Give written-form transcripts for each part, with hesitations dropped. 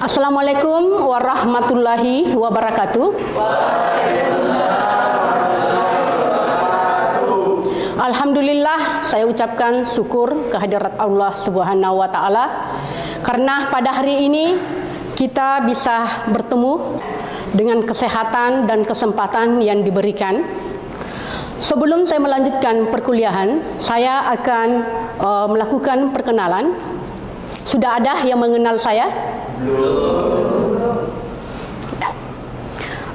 Assalamualaikum warahmatullahi wabarakatuh. Alhamdulillah, saya ucapkan syukur kehadirat Allah Subhanahu wa taala karena pada hari ini kita bisa bertemu dengan kesehatan dan kesempatan yang diberikan. Sebelum saya melanjutkan perkuliahan, saya akan melakukan perkenalan. Sudah ada yang mengenal saya?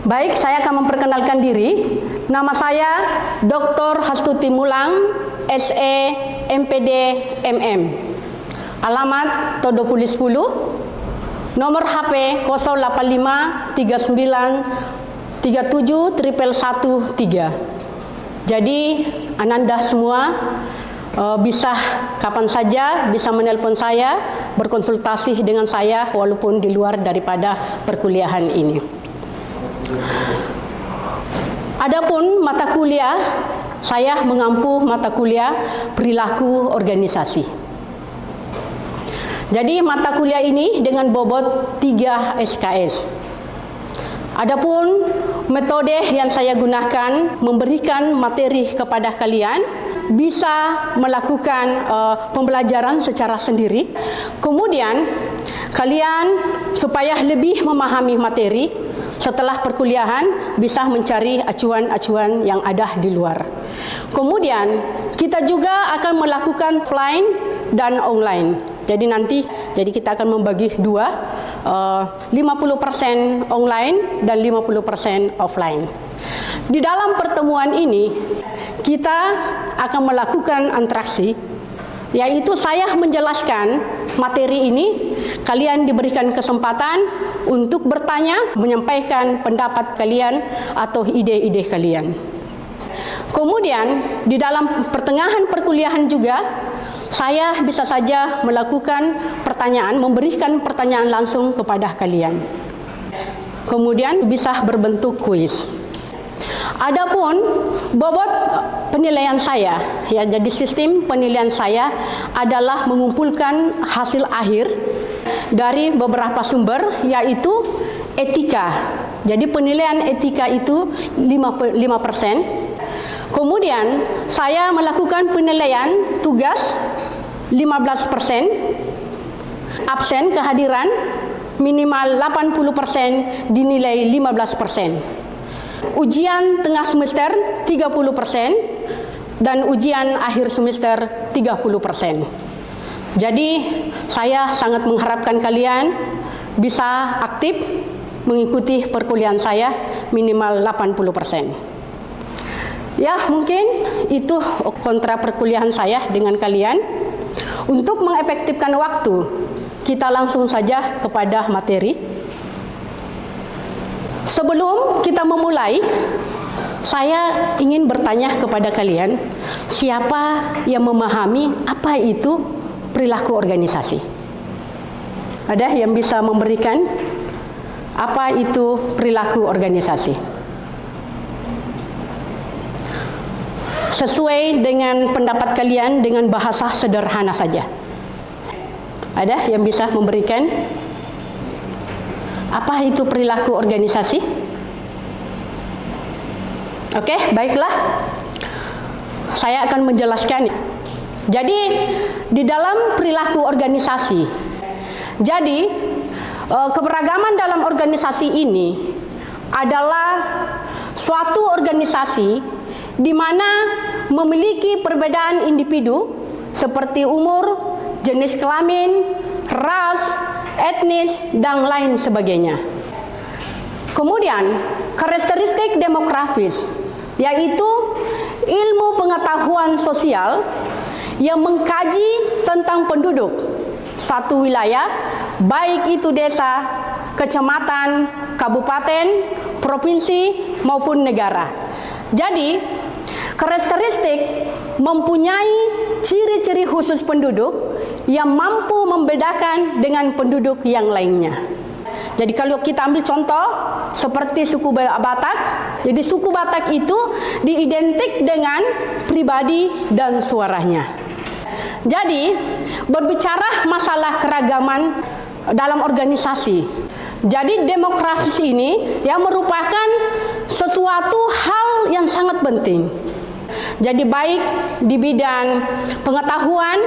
Baik, saya akan memperkenalkan diri. Nama saya Dr. Hastuti Mulang, SE, MPD, MM. Alamat Todopuli 10, nomor HP 085 39 37 113. Jadi Ananda semua bisa kapan saja bisa menelpon saya, berkonsultasi dengan saya walaupun di luar daripada perkuliahan ini. Adapun mata kuliah, saya mengampu mata kuliah perilaku organisasi. Jadi mata kuliah ini dengan bobot 3 SKS. Adapun metode yang saya gunakan memberikan materi kepada kalian, bisa melakukan pembelajaran secara sendiri. Kemudian kalian supaya lebih memahami materi setelah perkuliahan bisa mencari acuan-acuan yang ada di luar. Kemudian kita juga akan melakukan offline dan online. Jadi kita akan membagi dua, 50% online dan 50% offline. Di dalam pertemuan ini kita akan melakukan interaksi, yaitu saya menjelaskan materi ini, kalian diberikan kesempatan untuk bertanya, menyampaikan pendapat kalian atau ide-ide kalian. Kemudian di dalam pertengahan perkuliahan juga saya bisa saja melakukan pertanyaan, memberikan pertanyaan langsung kepada kalian. Kemudian bisa berbentuk kuis. Adapun bobot penilaian saya, ya, jadi sistem penilaian saya adalah mengumpulkan hasil akhir dari beberapa sumber, yaitu etika. Jadi penilaian etika itu 5%. Kemudian saya melakukan penilaian tugas 15%, absen kehadiran minimal 80% dinilai 15%. Ujian tengah semester 30% dan ujian akhir semester 30%. Jadi saya sangat mengharapkan kalian bisa aktif mengikuti perkuliahan saya minimal 80%. Ya, mungkin itu kontra perkuliahan saya dengan kalian. Untuk mengefektifkan waktu, kita langsung saja kepada materi. Sebelum kita memulai, saya ingin bertanya kepada kalian, siapa yang memahami apa itu perilaku organisasi? Ada yang bisa memberikan apa itu perilaku organisasi? Sesuai dengan pendapat kalian dengan bahasa sederhana saja. Ada yang bisa memberikan apa itu perilaku organisasi? Oke, baiklah. Saya akan menjelaskan. Jadi, di dalam perilaku organisasi, jadi keberagaman dalam organisasi ini adalah suatu organisasi di mana memiliki perbedaan individu seperti umur, jenis kelamin, ras, etnis, dan lain sebagainya. Kemudian, karakteristik demografis, yaitu ilmu pengetahuan sosial yang mengkaji tentang penduduk satu wilayah, baik itu desa, kecamatan, kabupaten, provinsi, maupun negara. Jadi, karakteristik mempunyai ciri-ciri khusus penduduk yang mampu membedakan dengan penduduk yang lainnya. Jadi kalau kita ambil contoh seperti suku Batak, jadi suku Batak itu diidentik dengan pribadi dan suaranya. Jadi berbicara masalah keragaman dalam organisasi. Jadi demokrasi ini yang merupakan sesuatu hal yang sangat penting. Jadi baik di bidang pengetahuan,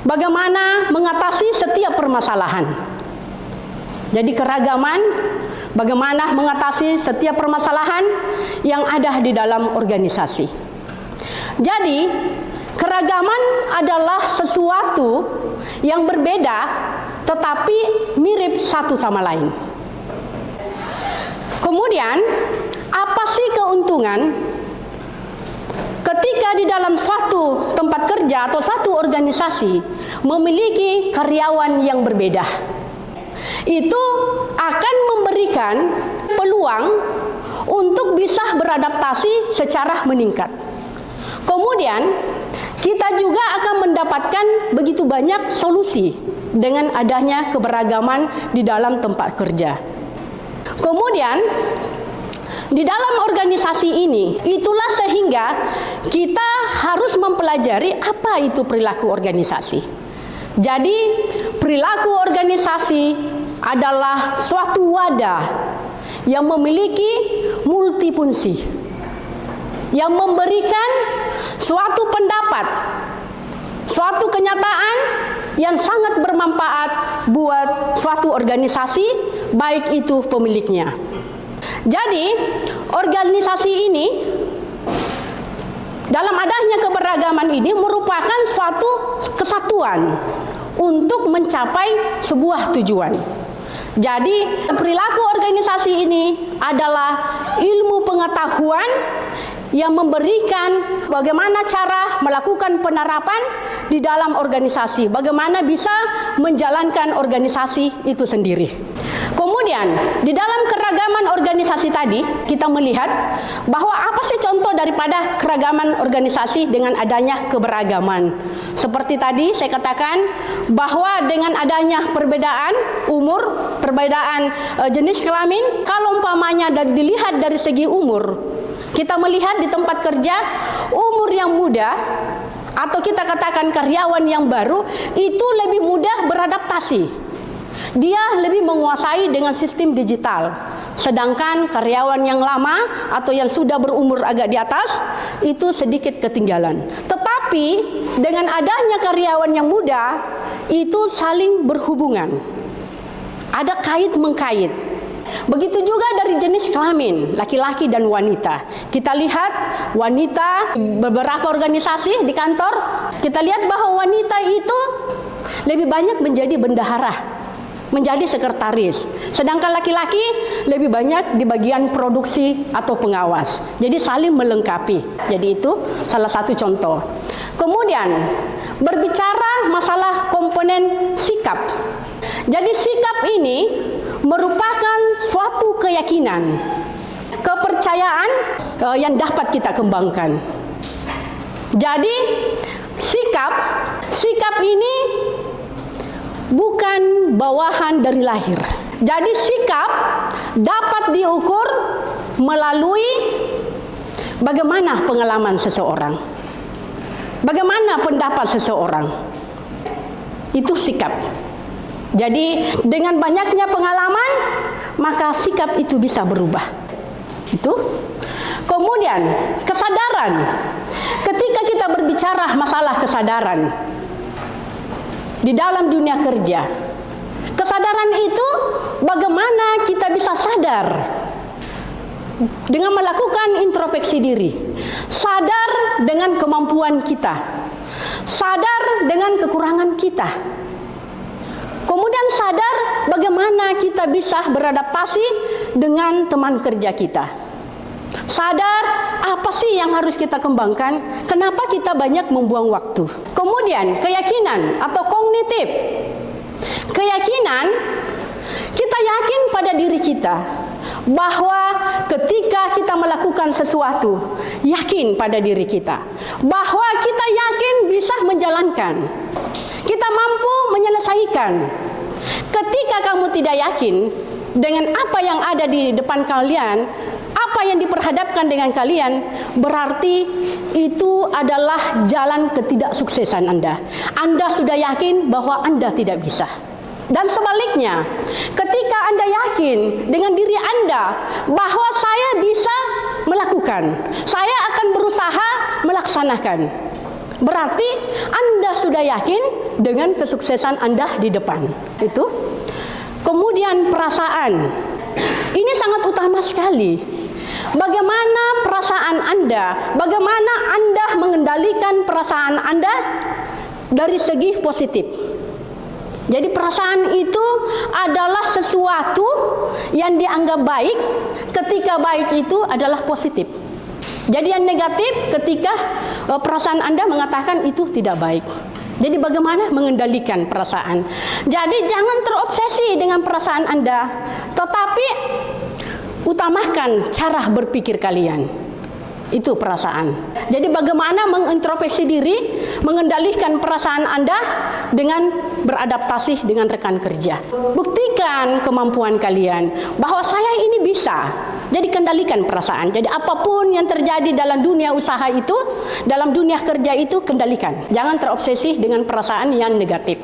bagaimana mengatasi setiap permasalahan. Jadi keragaman, bagaimana mengatasi setiap permasalahan yang ada di dalam organisasi. Jadi keragaman adalah sesuatu yang berbeda tetapi mirip satu sama lain. Kemudian, apa sih keuntungan ketika di dalam suatu tempat kerja atau satu organisasi memiliki karyawan yang berbeda? Itu akan memberikan peluang untuk bisa beradaptasi secara meningkat. Kemudian, kita juga akan mendapatkan begitu banyak solusi dengan adanya keberagaman di dalam tempat kerja. Kemudian, di dalam organisasi ini, itulah sehingga kita harus mempelajari apa itu perilaku organisasi. Jadi, perilaku organisasi adalah suatu wadah yang memiliki multifungsi, yang memberikan suatu pendapat, suatu kenyataan yang sangat bermanfaat buat suatu organisasi, baik itu pemiliknya. Jadi, organisasi ini dalam adanya keberagaman ini merupakan suatu kesatuan untuk mencapai sebuah tujuan. Jadi, perilaku organisasi ini adalah ilmu pengetahuan yang memberikan bagaimana cara melakukan penerapan di dalam organisasi, bagaimana bisa menjalankan organisasi itu sendiri. Kemudian, di dalam keragaman organisasi tadi, kita melihat bahwa apa sih contoh daripada keragaman organisasi dengan adanya keberagaman. Seperti tadi saya katakan bahwa dengan adanya perbedaan umur, perbedaan jenis kelamin, kalau umpamanya dilihat dari segi umur, kita melihat di tempat kerja umur yang muda atau kita katakan karyawan yang baru itu lebih mudah beradaptasi. Dia lebih menguasai dengan sistem digital. Sedangkan karyawan yang lama atau yang sudah berumur agak di atas itu sedikit ketinggalan. Tetapi dengan adanya karyawan yang muda itu saling berhubungan. Ada kait-mengkait. Begitu juga dari jenis kelamin, laki-laki dan wanita. Kita lihat wanita beberapa organisasi di kantor, kita lihat bahwa wanita itu lebih banyak menjadi bendahara, menjadi sekretaris. Sedangkan laki-laki lebih banyak di bagian produksi atau pengawas. Jadi saling melengkapi. Jadi itu salah satu contoh. Kemudian berbicara masalah komponen sikap. Jadi sikap ini merupakan suatu keyakinan, kepercayaan yang dapat kita kembangkan. Jadi sikap ini bukan bawahan dari lahir. Jadi sikap dapat diukur melalui bagaimana pengalaman seseorang, bagaimana pendapat seseorang. Itu sikap. Jadi dengan banyaknya pengalaman, maka sikap itu bisa berubah. Itu. Kemudian kesadaran. Ketika kita berbicara masalah kesadaran di dalam dunia kerja, kesadaran itu bagaimana kita bisa sadar dengan melakukan introspeksi diri, sadar dengan kemampuan kita, sadar dengan kekurangan kita, kemudian sadar bagaimana kita bisa beradaptasi dengan teman kerja kita, sadar apa sih yang harus kita kembangkan, kenapa kita banyak membuang waktu. Kemudian keyakinan atau kognitif. Keyakinan, kita yakin pada diri kita bahwa ketika kita melakukan sesuatu, yakin pada diri kita bahwa kita yakin bisa menjalankan, kita mampu menyelesaikan. Ketika kamu tidak yakin dengan apa yang ada di depan kalian, apa yang diperhadapkan dengan kalian, berarti itu adalah jalan ketidaksuksesan Anda. Anda sudah yakin bahwa Anda tidak bisa. Dan sebaliknya, ketika Anda yakin dengan diri Anda bahwa saya bisa melakukan, saya akan berusaha melaksanakan, berarti Anda sudah yakin dengan kesuksesan Anda di depan. Itu. Kemudian perasaan. Ini sangat utama sekali. Bagaimana perasaan Anda? Bagaimana Anda mengendalikan perasaan Anda dari segi positif? Jadi perasaan itu adalah sesuatu yang dianggap baik ketika baik itu adalah positif. Jadi yang negatif ketika perasaan Anda mengatakan itu tidak baik. Jadi bagaimana mengendalikan perasaan? Jadi jangan terobsesi dengan perasaan Anda, tetapi utamakan cara berpikir kalian. Itu perasaan. Jadi bagaimana mengintrospeksi diri, mengendalikan perasaan Anda dengan beradaptasi dengan rekan kerja. Buktikan kemampuan kalian bahwa saya ini bisa. Jadi kendalikan perasaan. Jadi apapun yang terjadi dalam dunia usaha itu, dalam dunia kerja itu, kendalikan. Jangan terobsesi dengan perasaan yang negatif.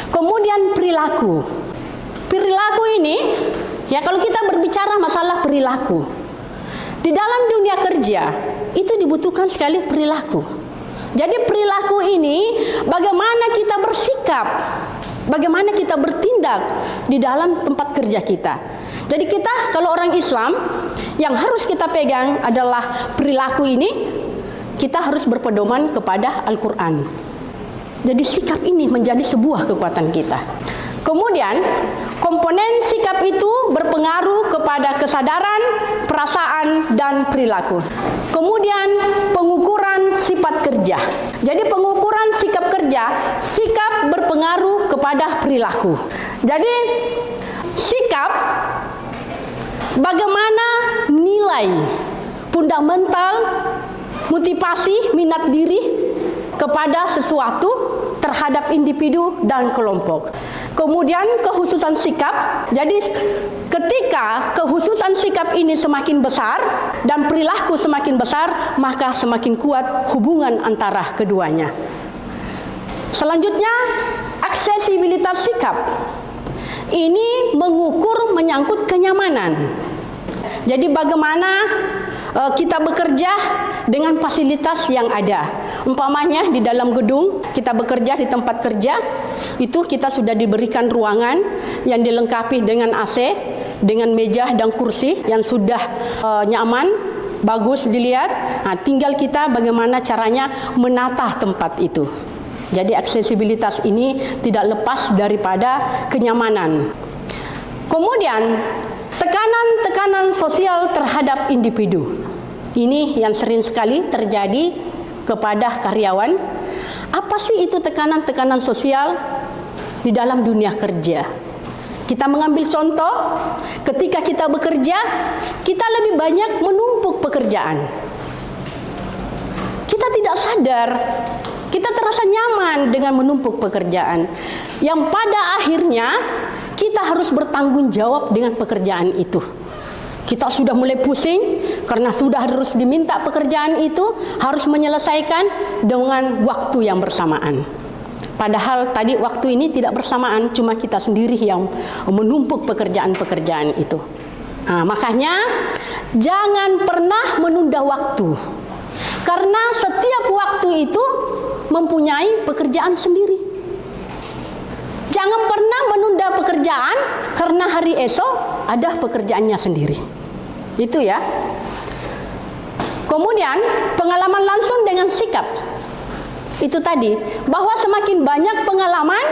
Kemudian perilaku. Perilaku ini, ya kalau kita berbicara masalah perilaku, di dalam dunia kerja itu dibutuhkan sekali perilaku. Jadi perilaku ini bagaimana kita bersikap, bagaimana kita bertindak di dalam tempat kerja kita. Jadi kita kalau orang Islam yang harus kita pegang adalah perilaku ini, kita harus berpedoman kepada Al-Quran. Jadi sikap ini menjadi sebuah kekuatan kita. Kemudian komponen sikap itu berpengaruh kepada kesadaran, perasaan, dan perilaku. Kemudian pengukuran sifat kerja. Jadi pengukuran sikap kerja, sikap berpengaruh kepada perilaku. Jadi sikap bagaimana nilai fundamental, motivasi, minat diri kepada sesuatu terhadap individu dan kelompok. Kemudian kehususan sikap. Jadi ketika kehususan sikap ini semakin besar dan perilaku semakin besar, maka semakin kuat hubungan antara keduanya. Selanjutnya, aksesibilitas sikap. Ini mengukur menyangkut kenyamanan. Jadi bagaimana kita bekerja dengan fasilitas yang ada. Umpamanya di dalam gedung, kita bekerja di tempat kerja, itu kita sudah diberikan ruangan yang dilengkapi dengan AC, dengan meja dan kursi yang sudah nyaman, bagus dilihat. Nah, tinggal kita bagaimana caranya menata tempat itu. Jadi aksesibilitas ini tidak lepas daripada kenyamanan. Kemudian tekanan-tekanan sosial terhadap individu. Ini yang sering sekali terjadi kepada karyawan. Apa sih itu tekanan-tekanan sosial di dalam dunia kerja? Kita mengambil contoh, ketika kita bekerja, kita lebih banyak menumpuk pekerjaan. Kita tidak sadar, kita terasa nyaman dengan menumpuk pekerjaan. Yang pada akhirnya kita harus bertanggung jawab dengan pekerjaan itu. Kita sudah mulai pusing karena sudah harus diminta pekerjaan itu harus menyelesaikan dengan waktu yang bersamaan. Padahal tadi waktu ini tidak bersamaan, cuma kita sendiri yang menumpuk pekerjaan-pekerjaan itu. Nah, makanya jangan pernah menunda waktu. Karena setiap waktu itu mempunyai pekerjaan sendiri. Jangan pernah menunda pekerjaan karena hari esok ada pekerjaannya sendiri. Itu ya. Kemudian pengalaman langsung dengan sikap. Itu tadi, bahwa semakin banyak pengalaman,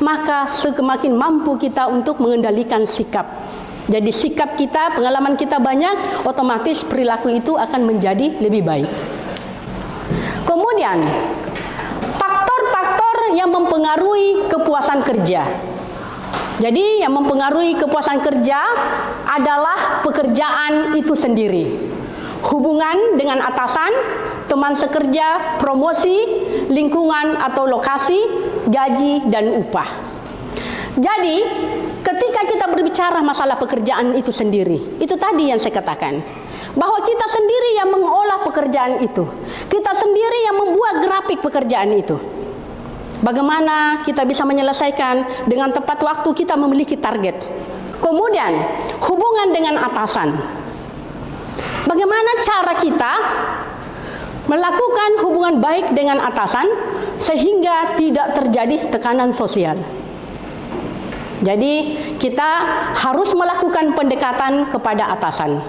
maka semakin mampu kita untuk mengendalikan sikap. Jadi sikap kita, pengalaman kita banyak, otomatis perilaku itu akan menjadi lebih baik. Kemudian yang mempengaruhi kepuasan kerja. Jadi yang mempengaruhi kepuasan kerja adalah pekerjaan itu sendiri. Hubungan dengan atasan, teman sekerja, promosi, lingkungan atau lokasi, gaji dan upah. Jadi ketika kita berbicara masalah pekerjaan itu sendiri, itu tadi yang saya katakan, bahwa kita sendiri yang mengolah pekerjaan itu. Kita sendiri yang membuat grafik pekerjaan itu. Bagaimana kita bisa menyelesaikan dengan tepat waktu, kita memiliki target. Kemudian, hubungan dengan atasan. Bagaimana cara kita melakukan hubungan baik dengan atasan sehingga tidak terjadi tekanan sosial. Jadi, kita harus melakukan pendekatan kepada atasan.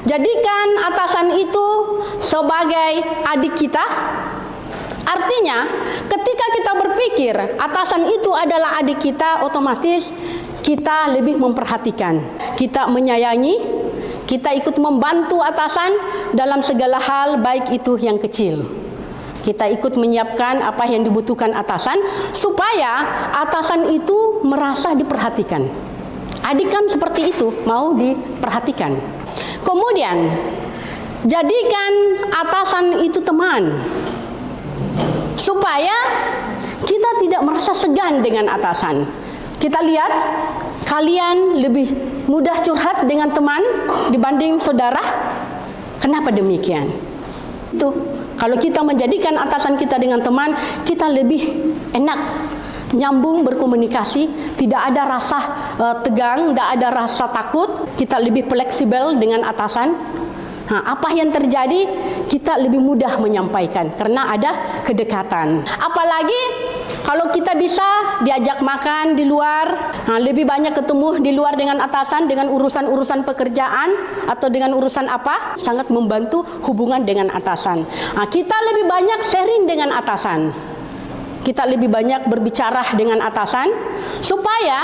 Jadikan atasan itu sebagai adik kita. Artinya, ketika kita berpikir atasan itu adalah adik kita, otomatis kita lebih memperhatikan, kita menyayangi, kita ikut membantu atasan dalam segala hal, baik itu yang kecil. Kita ikut menyiapkan apa yang dibutuhkan atasan supaya atasan itu merasa diperhatikan. Adik kan seperti itu, mau diperhatikan. Kemudian, jadikan atasan itu teman, supaya kita tidak merasa segan dengan atasan. Kita lihat, kalian lebih mudah curhat dengan teman dibanding saudara. Kenapa demikian? Itu, kalau kita menjadikan atasan kita dengan teman, kita lebih enak nyambung berkomunikasi, tidak ada rasa tegang, tidak ada rasa takut, kita lebih fleksibel dengan atasan. Apa yang terjadi, kita lebih mudah menyampaikan karena ada kedekatan. Apalagi kalau kita bisa diajak makan di luar, lebih banyak ketemu di luar dengan atasan, dengan urusan-urusan pekerjaan atau dengan urusan apa, sangat membantu hubungan dengan atasan. Kita lebih banyak sharing dengan atasan, kita lebih banyak berbicara dengan atasan, supaya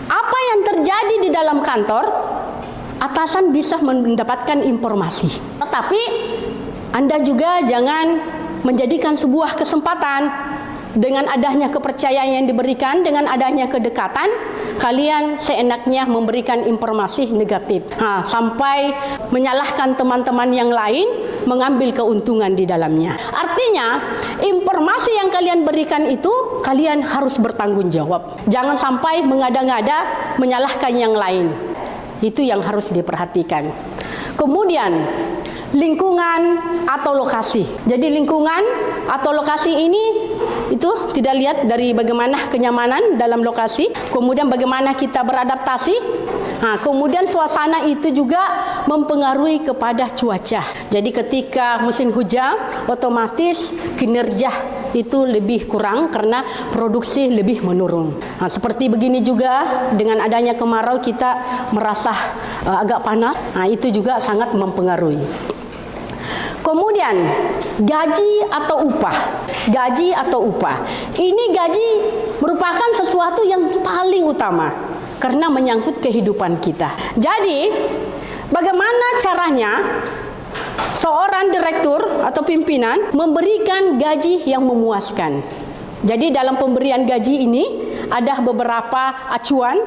apa yang terjadi di dalam kantor, atasan bisa mendapatkan informasi. Tetapi Anda juga jangan menjadikan sebuah kesempatan dengan adanya kepercayaan yang diberikan, dengan adanya kedekatan, kalian seenaknya memberikan informasi negatif, sampai menyalahkan teman-teman yang lain, mengambil keuntungan di dalamnya. Artinya, informasi yang kalian berikan itu, kalian harus bertanggung jawab. Jangan sampai mengada-ngada menyalahkan yang lain. Itu yang harus diperhatikan. Kemudian, lingkungan atau lokasi. Jadi lingkungan atau lokasi ini itu tidak lihat dari bagaimana kenyamanan dalam lokasi, kemudian bagaimana kita beradaptasi. Kemudian suasana itu juga mempengaruhi kepada cuaca. Jadi ketika musim hujan, otomatis kinerja itu lebih kurang karena produksi lebih menurun. Seperti begini juga dengan adanya kemarau, kita merasa agak panas. Itu juga sangat mempengaruhi. Kemudian gaji atau upah. Gaji atau upah. Ini gaji merupakan sesuatu yang paling utama karena menyangkut kehidupan kita. Jadi, bagaimana caranya seorang direktur atau pimpinan memberikan gaji yang memuaskan? Jadi dalam pemberian gaji ini ada beberapa acuan.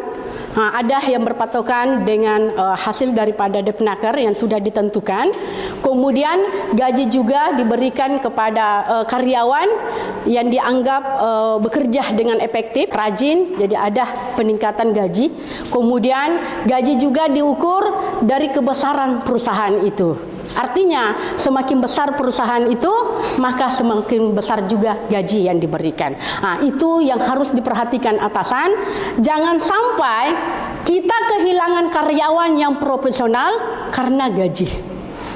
Ada yang berpatokan dengan hasil daripada Depnaker yang sudah ditentukan. Kemudian gaji juga diberikan kepada karyawan yang dianggap bekerja dengan efektif, rajin, jadi ada peningkatan gaji. Kemudian gaji juga diukur dari kebesaran perusahaan itu. Artinya semakin besar perusahaan itu, maka semakin besar juga gaji yang diberikan. Itu yang harus diperhatikan atasan. Jangan sampai kita kehilangan karyawan yang profesional karena gaji.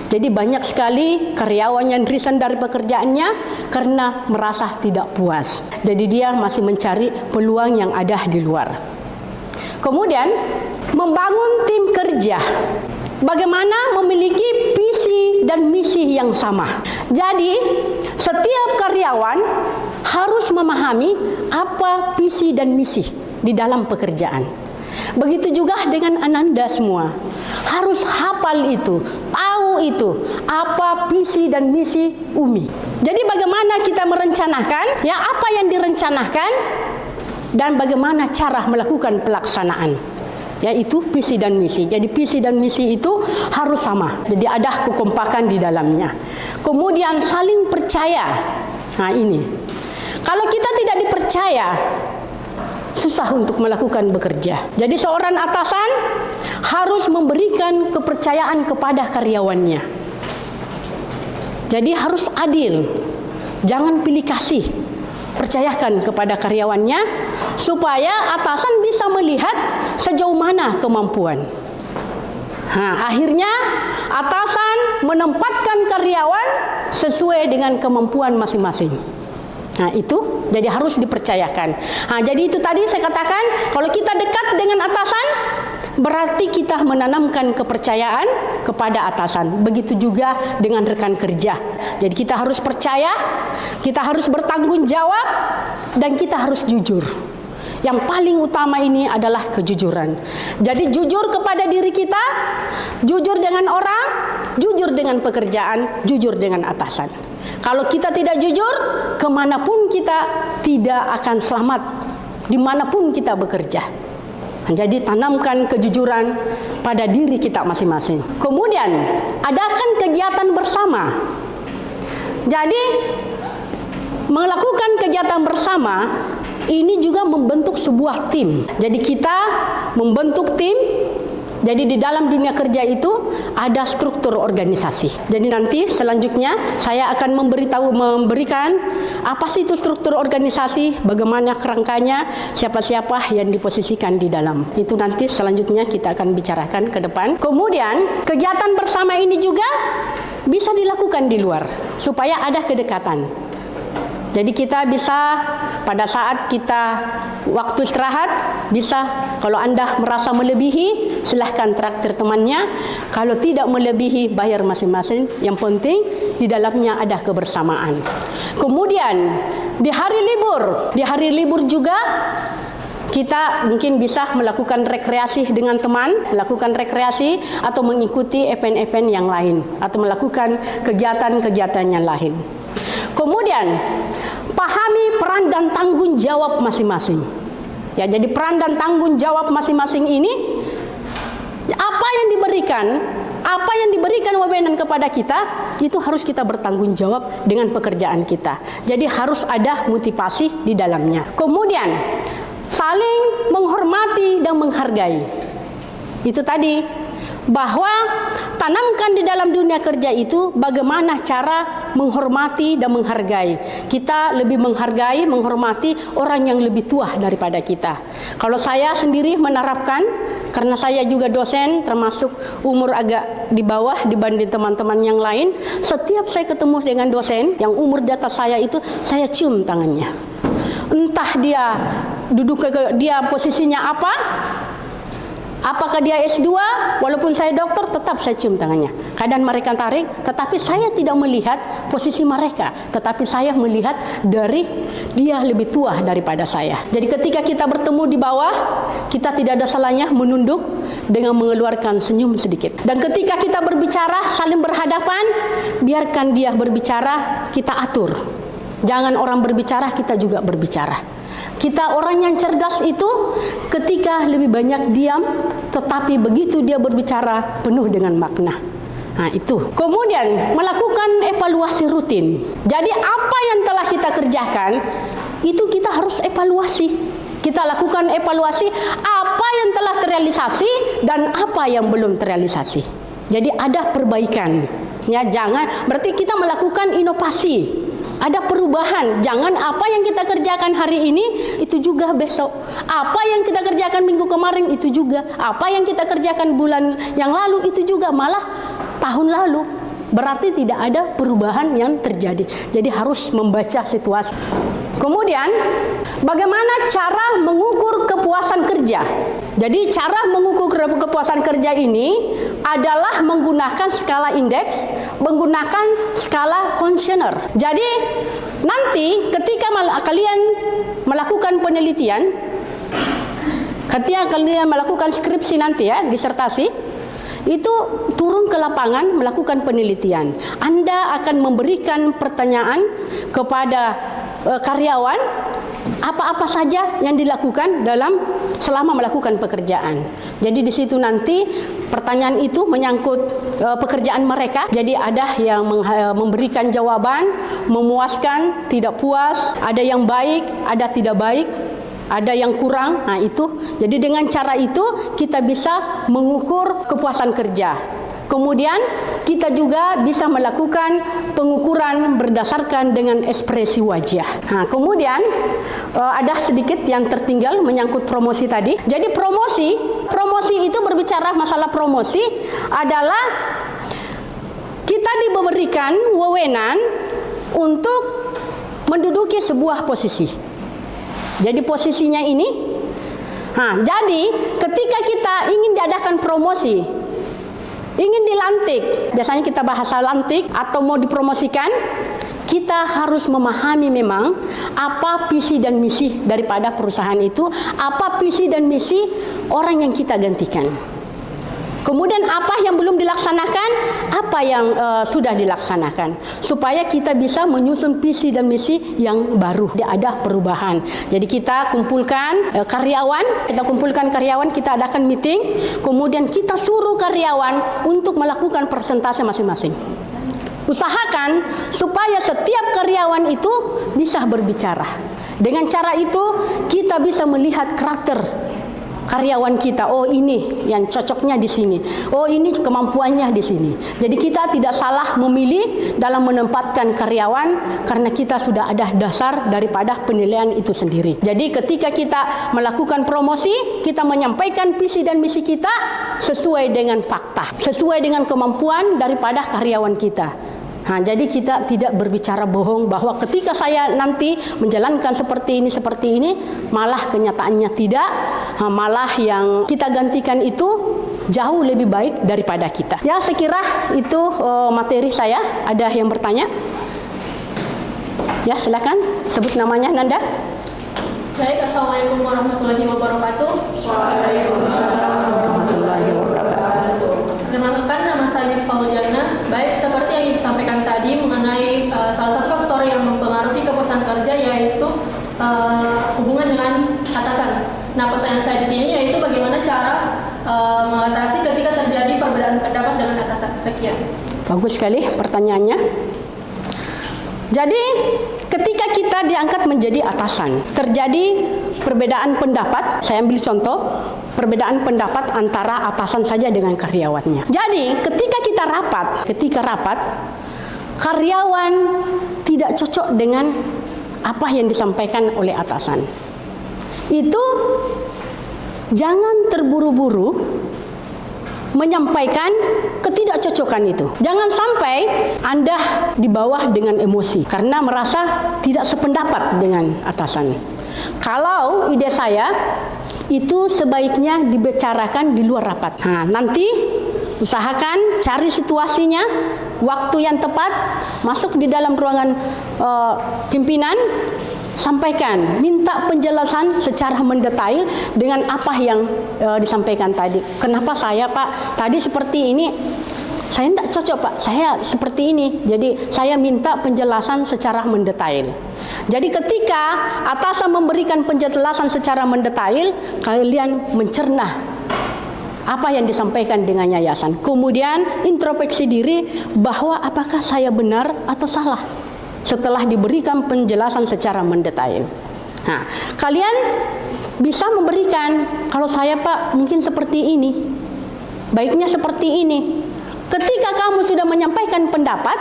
Jadi banyak sekali karyawan yang resign dari pekerjaannya karena merasa tidak puas. Jadi dia masih mencari peluang yang ada di luar. Kemudian membangun tim kerja. Bagaimana memiliki visi dan misi yang sama. Jadi, setiap karyawan harus memahami apa visi dan misi di dalam pekerjaan. Begitu juga dengan Ananda semua. Harus hafal itu, tahu itu, apa visi dan misi UMI. Jadi bagaimana kita merencanakan, apa yang direncanakan, dan bagaimana cara melakukan pelaksanaan. Yaitu visi dan misi. Jadi visi dan misi itu harus sama. Jadi ada kekompakan di dalamnya. Kemudian saling percaya. Ini. Kalau kita tidak dipercaya, susah untuk melakukan bekerja. Jadi seorang atasan harus memberikan kepercayaan kepada karyawannya. Jadi harus adil. Jangan pilih kasih. percayakan kepada karyawannya supaya atasan bisa melihat sejauh mana kemampuan. Akhirnya atasan menempatkan karyawan sesuai dengan kemampuan masing-masing. Itu jadi harus dipercayakan. Jadi itu tadi saya katakan, kalau kita dekat dengan atasan, berarti kita menanamkan kepercayaan kepada atasan. Begitu juga dengan rekan kerja. Jadi kita harus percaya, kita harus bertanggung jawab, dan kita harus jujur. Yang paling utama ini adalah kejujuran. Jadi jujur kepada diri kita, jujur dengan orang, jujur dengan pekerjaan, jujur dengan atasan. Kalau kita tidak jujur, kemanapun kita tidak akan selamat, dimanapun kita bekerja. Jadi tanamkan kejujuran pada diri kita masing-masing. Kemudian adakan kegiatan bersama. Jadi melakukan kegiatan bersama ini juga membentuk sebuah tim. Jadi kita membentuk tim. Jadi di dalam dunia kerja itu ada struktur organisasi. Jadi nanti selanjutnya saya akan memberikan apa sih itu struktur organisasi, bagaimana kerangkanya, siapa-siapa yang diposisikan di dalam. Itu nanti selanjutnya kita akan bicarakan ke depan. Kemudian kegiatan bersama ini juga bisa dilakukan di luar supaya ada kedekatan. Jadi kita bisa pada saat kita waktu istirahat, bisa kalau Anda merasa melebihi, silahkan traktir temannya. Kalau tidak melebihi, bayar masing-masing. Yang penting di dalamnya ada kebersamaan. Kemudian di hari libur juga kita mungkin bisa melakukan rekreasi dengan teman, melakukan rekreasi atau mengikuti event-event yang lain, atau melakukan kegiatan-kegiatan yang lain. Kemudian pahami peran dan tanggung jawab masing-masing. Ya, jadi peran dan tanggung jawab masing-masing ini, apa yang diberikan wewenang kepada kita, itu harus kita bertanggung jawab dengan pekerjaan kita. Jadi harus ada motivasi di dalamnya. Kemudian saling menghormati dan menghargai. Itu tadi, bahwa tanamkan di dalam dunia kerja itu bagaimana cara menghormati dan menghargai. Kita lebih menghargai, menghormati orang yang lebih tua daripada kita. Kalau saya sendiri menerapkan, karena saya juga dosen, termasuk umur agak di bawah dibanding teman-teman yang lain, setiap saya ketemu dengan dosen yang umur di atas saya itu, saya cium tangannya. Entah dia posisinya apa, apakah dia S2, walaupun saya doktor, tetap saya cium tangannya. Kadang mereka tarik, tetapi saya tidak melihat posisi mereka, tetapi saya melihat dari dia lebih tua daripada saya. Jadi ketika kita bertemu di bawah, kita tidak ada salahnya menunduk dengan mengeluarkan senyum sedikit. Dan ketika kita berbicara, saling berhadapan, biarkan dia berbicara, kita atur. Jangan orang berbicara, kita juga berbicara. Kita orang yang cerdas itu ketika lebih banyak diam, tetapi begitu dia berbicara penuh dengan makna. Itu. Kemudian melakukan evaluasi rutin. Jadi apa yang telah kita kerjakan, itu kita harus evaluasi. Kita lakukan evaluasi apa yang telah terrealisasi dan apa yang belum terrealisasi. Jadi ada perbaikan. Ya, jangan berarti kita melakukan inovasi. Ada perubahan. Jangan apa yang kita kerjakan hari ini, itu juga besok. Apa yang kita kerjakan minggu kemarin, itu juga. Apa yang kita kerjakan bulan yang lalu, itu juga. Malah tahun lalu. Berarti tidak ada perubahan yang terjadi. Jadi harus membaca situasi. Kemudian, bagaimana cara mengukur kepuasan kerja? Jadi cara mengukur kepuasan kerja ini adalah menggunakan skala indeks, menggunakan skala questionnaire. Jadi nanti ketika kalian melakukan penelitian, ketika kalian melakukan skripsi nanti ya, disertasi, itu turun ke lapangan melakukan penelitian. Anda akan memberikan pertanyaan kepada karyawan apa-apa saja yang dilakukan selama melakukan pekerjaan. Jadi di situ nanti pertanyaan itu menyangkut pekerjaan mereka. Jadi ada yang memberikan jawaban memuaskan, tidak puas, ada yang baik, ada tidak baik, ada yang kurang. Itu. Jadi dengan cara itu kita bisa mengukur kepuasan kerja. Kemudian kita juga bisa melakukan pengukuran berdasarkan dengan ekspresi wajah. Nah, kemudian ada sedikit yang tertinggal menyangkut promosi tadi. Jadi promosi itu berbicara masalah promosi adalah kita diberikan wewenang untuk menduduki sebuah posisi. Jadi posisinya ini, jadi ketika kita ingin diadakan promosi, ingin dilantik, biasanya kita bahasa lantik atau mau dipromosikan, kita harus memahami memang apa visi dan misi daripada perusahaan itu, apa visi dan misi orang yang kita gantikan. Kemudian apa yang belum dilaksanakan, apa yang sudah dilaksanakan, supaya kita bisa menyusun visi dan misi yang baru. Ada perubahan. Jadi kita kumpulkan karyawan, kita adakan meeting, kemudian kita suruh karyawan untuk melakukan persentase masing-masing. Usahakan supaya setiap karyawan itu bisa berbicara. Dengan cara itu kita bisa melihat karakter karyawan kita. Oh, ini yang cocoknya di sini. Oh, ini kemampuannya di sini. Jadi kita tidak salah memilih dalam menempatkan karyawan karena kita sudah ada dasar daripada penilaian itu sendiri. Jadi ketika kita melakukan promosi, kita menyampaikan visi dan misi kita sesuai dengan fakta, sesuai dengan kemampuan daripada karyawan kita. Jadi kita tidak berbicara bohong bahwa ketika saya nanti menjalankan seperti ini, malah kenyataannya tidak, malah yang kita gantikan itu jauh lebih baik daripada kita. Ya, sekira itu materi saya. Ada yang bertanya? Ya, silakan sebut namanya, Nanda. Baik, Assalamualaikum warahmatullahi wabarakatuh. Waalaikumsalam warahmatullahi wabarakatuh. Perkenalkan, nama saya Fauzana. Baik, seperti yang disampaikan tadi mengenai salah satu faktor yang mempengaruhi kepuasan kerja yaitu hubungan dengan atasan. Nah, pertanyaan saya di sini yaitu bagaimana cara mengatasi ketika terjadi perbedaan pendapat dengan atasan. Sekian. Bagus sekali pertanyaannya. Jadi ketika kita diangkat menjadi atasan, terjadi perbedaan pendapat. Saya ambil contoh perbedaan pendapat antara atasan saja dengan karyawannya. Jadi ketika rapat, karyawan tidak cocok dengan apa yang disampaikan oleh atasan. Itu jangan terburu-buru menyampaikan ketidakcocokan itu. Jangan sampai Anda di bawah dengan emosi karena merasa tidak sependapat dengan atasan. Kalau ide saya itu sebaiknya dibicarakan di luar rapat. Nanti usahakan cari situasinya, waktu yang tepat, masuk di dalam ruangan pimpinan, sampaikan, minta penjelasan secara mendetail dengan apa yang disampaikan tadi. Kenapa saya, Pak, tadi seperti ini? Saya tidak cocok, Pak. Saya seperti ini. Jadi saya minta penjelasan secara mendetail. Jadi ketika atasan memberikan penjelasan secara mendetail, kalian mencerna apa yang disampaikan dengan yayasan. Kemudian introspeksi diri bahwa apakah saya benar atau salah setelah diberikan penjelasan secara mendetail. Kalian bisa memberikan, kalau saya, Pak, mungkin seperti ini, baiknya seperti ini. Ketika kamu sudah menyampaikan pendapat,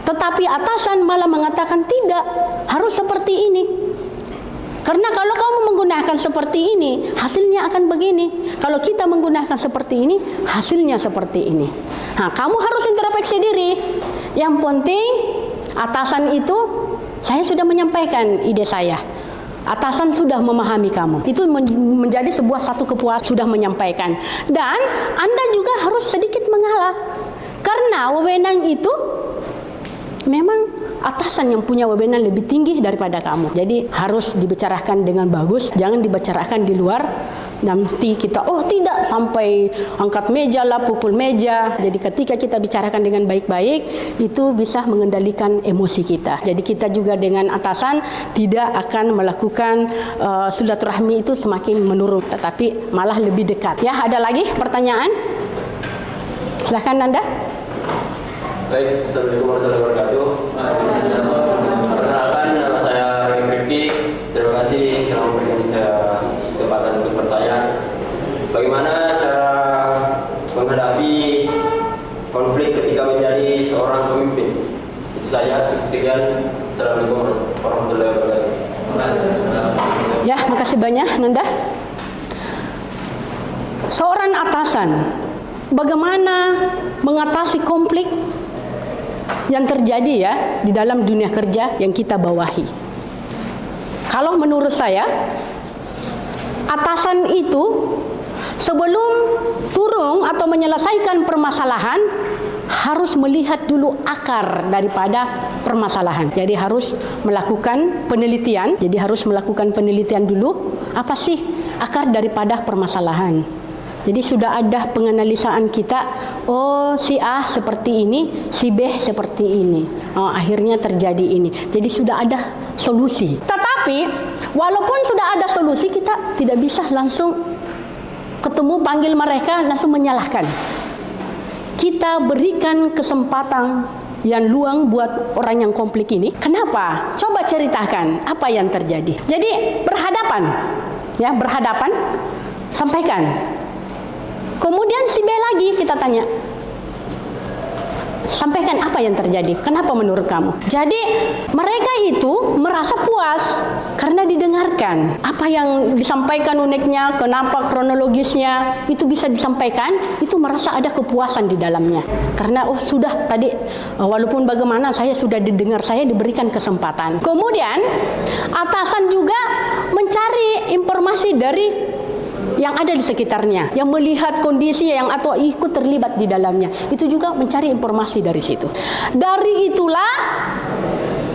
tetapi atasan malah mengatakan tidak, harus seperti ini. Karena kalau kamu menggunakan seperti ini, hasilnya akan begini. Kalau kita menggunakan seperti ini, hasilnya seperti ini. Kamu harus introspeksi diri. Yang penting, atasan itu, saya sudah menyampaikan ide saya. Atasan sudah memahami kamu. Itu menjadi sebuah satu kepuasan, sudah menyampaikan. Dan Anda juga harus sedikit mengalah. Karena wewenang itu memang atasan yang punya wewenang lebih tinggi daripada kamu. Jadi harus dibicarakan dengan bagus, jangan dibicarakan di luar. Nanti kita, oh tidak, sampai angkat meja lah, pukul meja. Jadi ketika kita bicarakan dengan baik-baik, itu bisa mengendalikan emosi kita. Jadi kita juga dengan atasan tidak akan melakukan silaturahmi itu semakin menurun, tetapi malah lebih dekat. Ya, ada lagi pertanyaan? Silakan, Nanda. Baik, Assalamualaikum warahmatullahi wabarakatuh. Perkenalkan, nama saya Rifki. Terima kasih telah memberikan saya kesempatan untuk bertanya. Bagaimana cara menghadapi Sekian, Assalamualaikum warahmatullahi wabarakatuh. Ya, makasih banyak Nanda. Seorang atasan, bagaimana mengatasi konflik yang terjadi ya di dalam dunia kerja yang kita bawahi? Kalau menurut saya, atasan itu sebelum turun atau menyelesaikan permasalahan harus melihat dulu akar daripada permasalahan. Jadi harus melakukan penelitian. Jadi harus melakukan penelitian dulu, apa sih akar daripada permasalahan. Jadi sudah ada penganalisaan kita, oh si A seperti ini, si B seperti ini. Oh, akhirnya terjadi ini. Jadi sudah ada solusi. Tetapi walaupun sudah ada solusi, kita tidak bisa langsung ketemu panggil mereka langsung menyalahkan. Kita berikan kesempatan yang luang buat orang yang konflik ini. Kenapa? Coba ceritakan apa yang terjadi. Jadi berhadapan, ya berhadapan, sampaikan. Kemudian si B lagi kita tanya, sampaikan apa yang terjadi. Kenapa menurut kamu? Jadi mereka itu merasa puas karena didengarkan. Apa yang disampaikan uniknya, kenapa kronologisnya itu bisa disampaikan, itu merasa ada kepuasan di dalamnya. Karena oh sudah tadi walaupun bagaimana saya sudah didengar, saya diberikan kesempatan. Kemudian atasan juga mencari informasi dari yang ada di sekitarnya, yang melihat kondisi yang atau ikut terlibat di dalamnya, itu juga mencari informasi dari situ. Dari itulah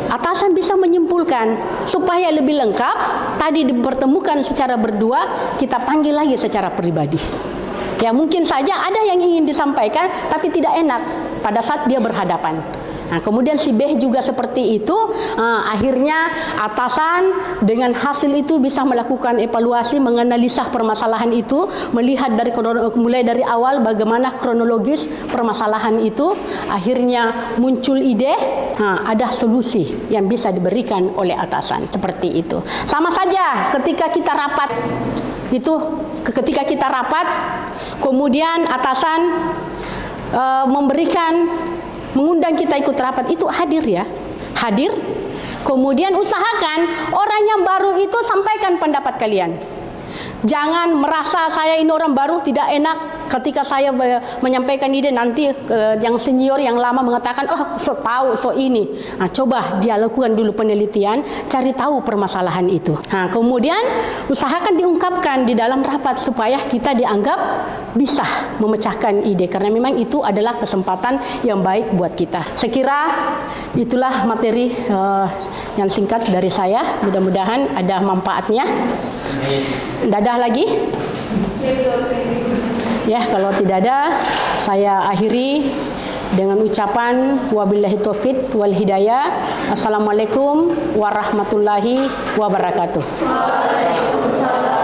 atasan bisa menyimpulkan supaya lebih lengkap. Tadi dipertemukan secara berdua, kita panggil lagi secara pribadi. Ya mungkin saja ada yang ingin disampaikan tapi tidak enak pada saat dia berhadapan. Nah, kemudian si B juga seperti itu. Akhirnya atasan dengan hasil itu bisa melakukan evaluasi, menganalisa permasalahan itu, melihat dari mulai dari awal bagaimana kronologis permasalahan itu. Akhirnya muncul ide, ada solusi yang bisa diberikan oleh atasan. Seperti itu. Sama saja ketika kita rapat kemudian atasan mengundang kita ikut rapat, itu hadir ya, hadir. Kemudian usahakan orang yang baru itu sampaikan pendapat kalian. Jangan merasa saya ini orang baru tidak enak ketika saya menyampaikan ide, nanti yang senior yang lama mengatakan oh so tahu so ini. Nah, coba dia lakukan dulu penelitian, cari tahu permasalahan itu. Nah, kemudian usahakan diungkapkan di dalam rapat supaya kita dianggap bisa memecahkan ide, karena memang itu adalah kesempatan yang baik buat kita. Sekira itulah materi yang singkat dari saya. Mudah-mudahan ada manfaatnya. Tidak ada lagi? Ya, kalau tidak ada, saya akhiri dengan ucapan wabillahi taufiq wal hidayah. Assalamualaikum warahmatullahi wabarakatuh. Waalaikumsalam.